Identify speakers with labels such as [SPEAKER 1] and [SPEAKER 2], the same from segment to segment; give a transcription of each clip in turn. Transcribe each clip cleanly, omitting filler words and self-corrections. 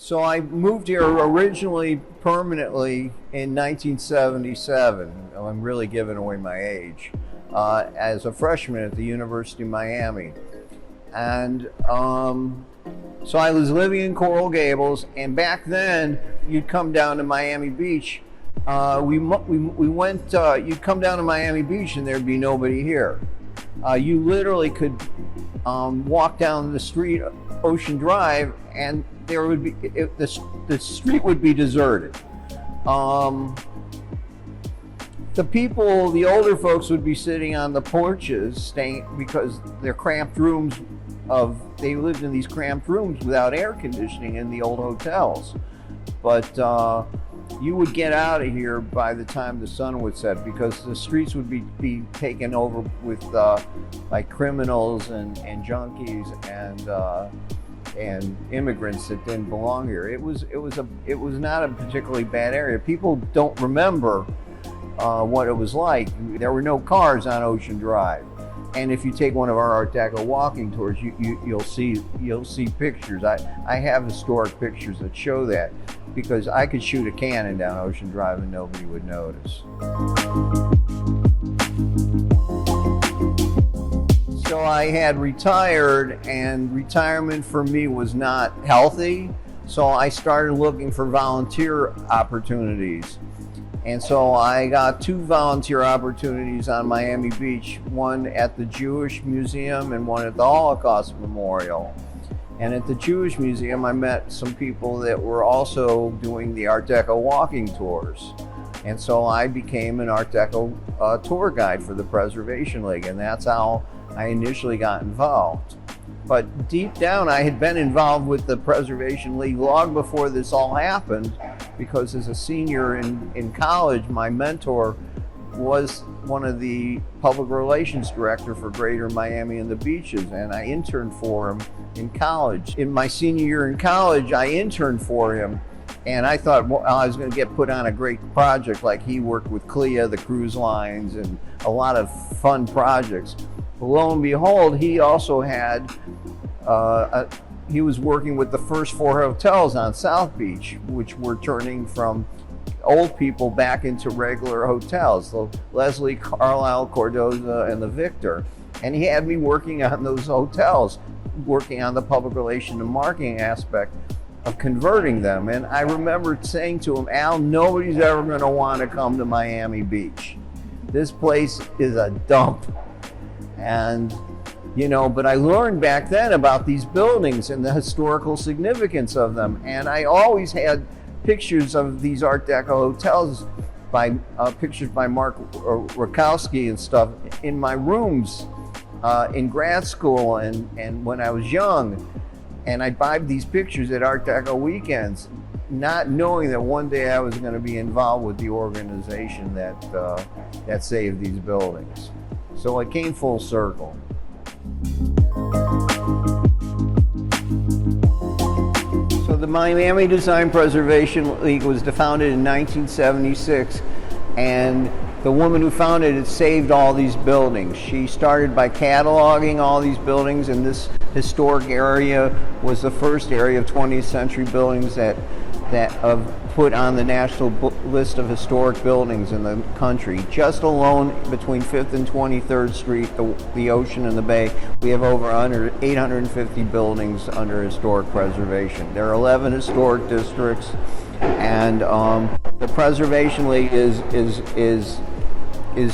[SPEAKER 1] So I moved here originally permanently in 1977. I'm really giving away my age. As a freshman at the University of Miami. And so I was living in Coral Gables, and back then you'd come down to Miami Beach. You'd come down to Miami Beach and there'd be nobody here. You literally could walk down the street, Ocean Drive, and there would be the street would be deserted. The older folks would be sitting on the porches, staying because their cramped rooms. They lived in these cramped rooms without air conditioning in the old hotels. But you would get out of here by the time the sun would set, because the streets would be taken over with like criminals and junkies and immigrants that didn't belong here. It was not a particularly bad area. People don't remember what it was like. There were no cars on Ocean Drive. And if you take one of our Art Deco walking tours, you'll see pictures. I have historic pictures that show that, because I could shoot a cannon down Ocean Drive and nobody would notice. So I had retired, and retirement for me was not healthy. So I started looking for volunteer opportunities. And so I got 2 volunteer opportunities on Miami Beach, one at the Jewish Museum and one at the Holocaust Memorial. And at the Jewish Museum, I met some people that were also doing the Art Deco walking tours. And so I became an Art Deco tour guide for the Preservation League, and that's how I initially got involved. But deep down, I had been involved with the Preservation League long before this all happened, because as a senior in college, my mentor was one of the public relations director for Greater Miami and the Beaches, and I interned for him in college. In my senior year in college, I interned for him, and I thought, well, I was going to get put on a great project, like he worked with CLIA, the cruise lines, and a lot of fun projects. But lo and behold, he also had he was working with the first 4 hotels on South Beach, which were turning from old people back into regular hotels, the Leslie, Carlisle, Cordoza, and the Victor. And he had me working on those hotels, working on the public relation and marketing aspect of converting them. And I remember saying to him, Al, nobody's ever going to want to come to Miami Beach. This place is a dump. And but I learned back then about these buildings and the historical significance of them. And I always had pictures of these Art Deco hotels, pictures by Mark Rakowski and stuff, in my rooms in grad school and when I was young. And I'd buy these pictures at Art Deco weekends, not knowing that one day I was going to be involved with the organization that saved these buildings. So it came full circle. So the Miami Design Preservation League was founded in 1976, and the woman who founded it saved all these buildings. She started by cataloging all these buildings, and this historic area was the first area of 20th century buildings that put on the national list of historic buildings in the country. Just alone between 5th and 23rd Street, the ocean and the bay, we have over 850 buildings under historic preservation. There are 11 historic districts, and the Preservation League is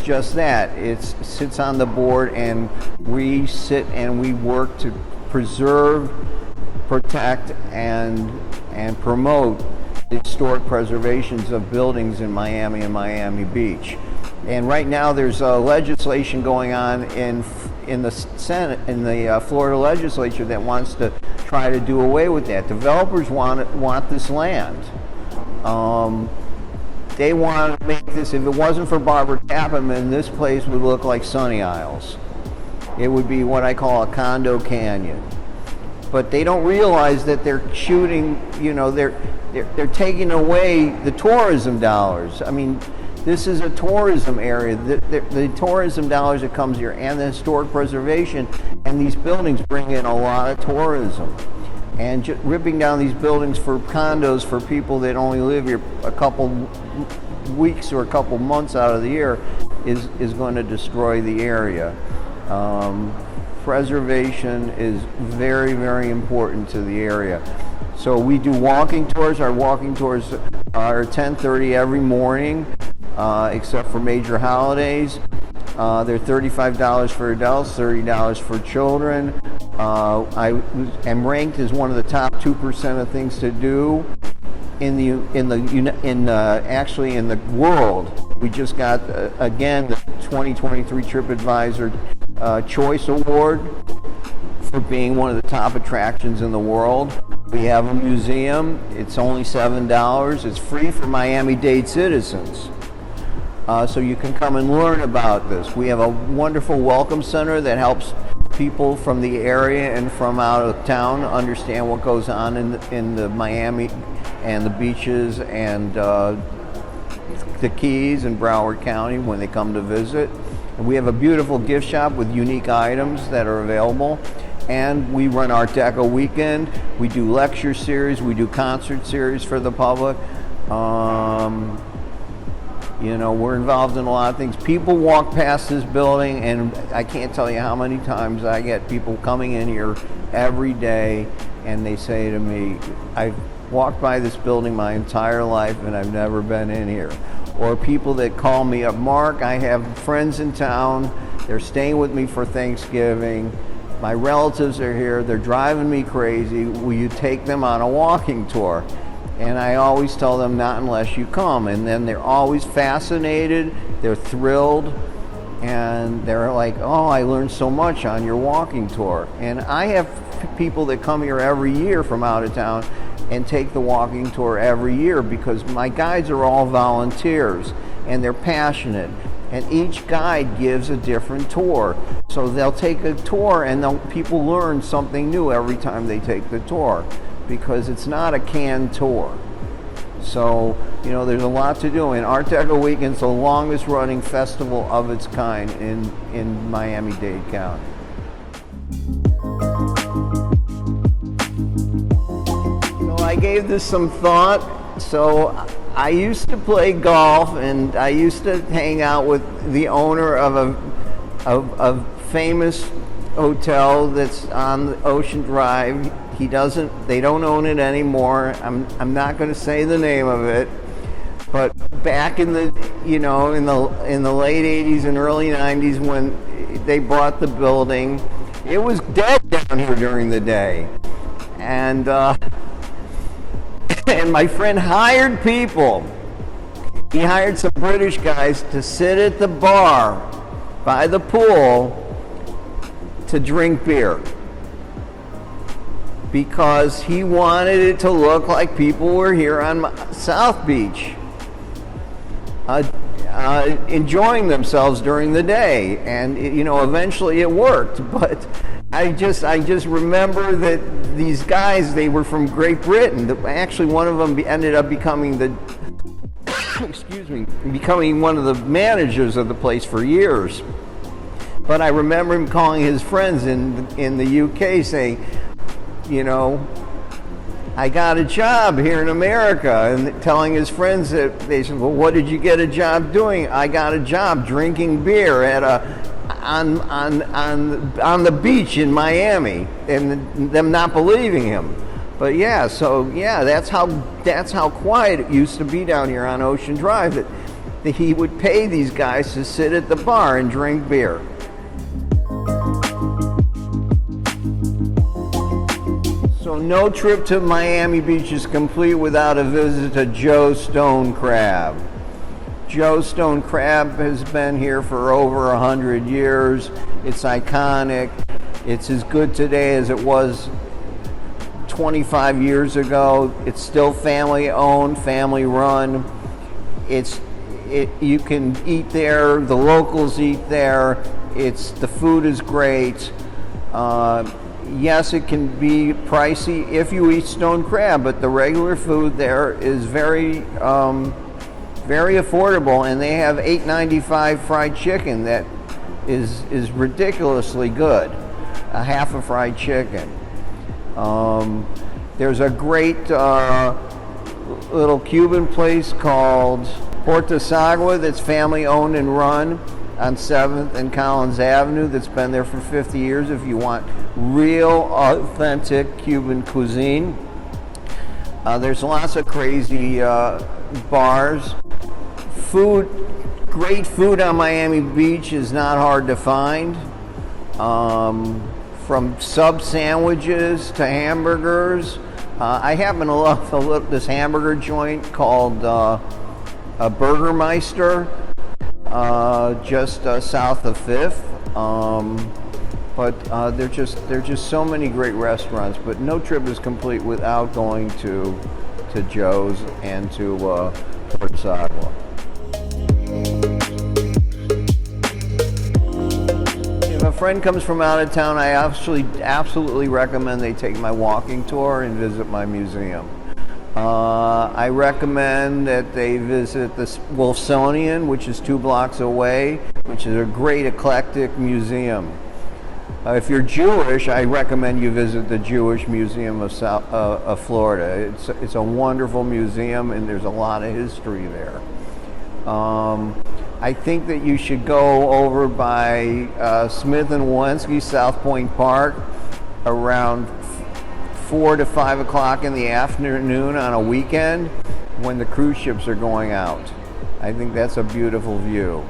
[SPEAKER 1] just that. It sits on the board, and we sit and we work to preserve, protect, and promote the historic preservations of buildings in Miami and Miami Beach. And right now there's legislation going on in the Senate, in the Florida legislature, that wants to try to do away with that. Developers want this land. They want to make this, if it wasn't for Barbara Capitman, this place would look like Sunny Isles. It would be what I call a condo canyon. But they don't realize that they're shooting, they're taking away the tourism dollars. I mean, this is a tourism area. The tourism dollars that comes here, and the historic preservation, and these buildings bring in a lot of tourism. And ripping down these buildings for condos for people that only live here a couple weeks or a couple months out of the year is going to destroy the area. Preservation is very, very important to the area. So we do walking tours. Our walking tours are 10:30 every morning, except for major holidays. They're $35 for adults, $30 for children. I am ranked as one of the top 2% of things to do actually in the world. We just got again the 2023 TripAdvisor Choice Award for being one of the top attractions in the world. We have a museum. It's only $7. It's free for Miami-Dade citizens. So you can come and learn about this. We have a wonderful welcome center that helps people from the area and from out of town understand what goes on in the Miami and the beaches and the Keys and Broward County when they come to visit. And we have a beautiful gift shop with unique items that are available. And we run Art Deco Weekend. We do lecture series. We do concert series for the public. You know, we're involved in a lot of things. People walk past this building, and I can't tell you how many times I get people coming in here every day, and they say to me, I've walked by this building my entire life, and I've never been in here. Or people that call me up, Mark, I have friends in town. They're staying with me for Thanksgiving. My relatives are here. They're driving me crazy. Will you take them on a walking tour? And I always tell them, not unless you come. And then they're always fascinated, they're thrilled, and they're like, oh, I learned so much on your walking tour. And I have people that come here every year from out of town and take the walking tour every year because my guides are all volunteers and they're passionate. And each guide gives a different tour. So they'll take a tour and people learn something new every time they take the tour, because it's not a canned tour. So, you know, there's a lot to do. And Art Deco Weekend's the longest running festival of its kind in Miami-Dade County. So I gave this some thought. So I used to play golf, and I used to hang out with the owner of a famous hotel that's on Ocean Drive. They don't own it anymore. I'm not going to say the name of it, but back in the late 80s and early 90s when they bought the building, it was dead down here during the day. And and my friend hired people. He hired some British guys to sit at the bar by the pool to drink beer, because he wanted it to look like people were here on South Beach, enjoying themselves during the day. And eventually it worked. But I just remember that these guys, they were from Great Britain. Actually, one of them ended up becoming becoming one of the managers of the place for years. But I remember him calling his friends in the UK saying, I got a job here in America, and telling his friends that they said, well, what did you get a job doing? I got a job drinking beer on the beach in Miami, and them not believing him. But that's how quiet it used to be down here on Ocean Drive, that he would pay these guys to sit at the bar and drink beer. So no trip to Miami Beach is complete without a visit to Joe's Stone Crab. Joe's Stone Crab has been here for over 100 years. It's iconic. It's as good today as it was 25 years ago. It's still family owned, family run. You can eat there. The locals eat there. The food is great. Yes, it can be pricey if you eat stone crab, but the regular food there is very affordable, and they have $8.95 fried chicken that is ridiculously good, a half a fried chicken. There's a great little Cuban place called Porta Sagua that's family owned and run on 7th and Collins Avenue that's been there for 50 years if you want real authentic Cuban cuisine. There's lots of crazy bars. Great food on Miami Beach is not hard to find. From sub sandwiches to hamburgers. I happen to love this hamburger joint called a Burgermeister, just south of 5th. But there're just so many great restaurants. But no trip is complete without going to Joe's and to Port Sagua. If a friend comes from out of town, I absolutely recommend they take my walking tour and visit my museum. I recommend that they visit the Wolfsonian, which is 2 blocks away, which is a great eclectic museum. If you're Jewish, I recommend you visit the Jewish Museum of Florida. It's a wonderful museum, and there's a lot of history there. I think that you should go over by Smith and Walensky, South Point Park, around 4 to 5 o'clock in the afternoon on a weekend when the cruise ships are going out. I think that's a beautiful view.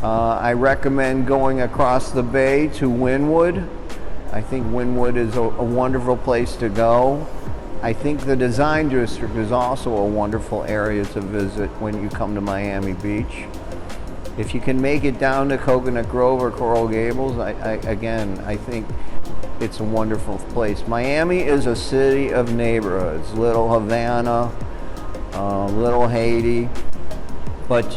[SPEAKER 1] I recommend going across the bay to Wynwood. I think Wynwood is a wonderful place to go. I think the Design District is also a wonderful area to visit when you come to Miami Beach. If you can make it down to Coconut Grove or Coral Gables, I think it's a wonderful place. Miami is a city of neighborhoods. Little Havana, Little Haiti, but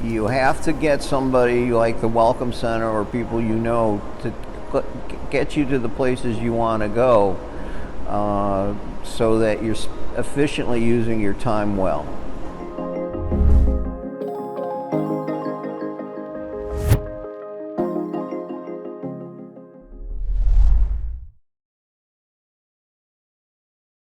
[SPEAKER 1] you have to get somebody like the Welcome Center or people you know to get you to the places you want to go, so that you're efficiently using your time well.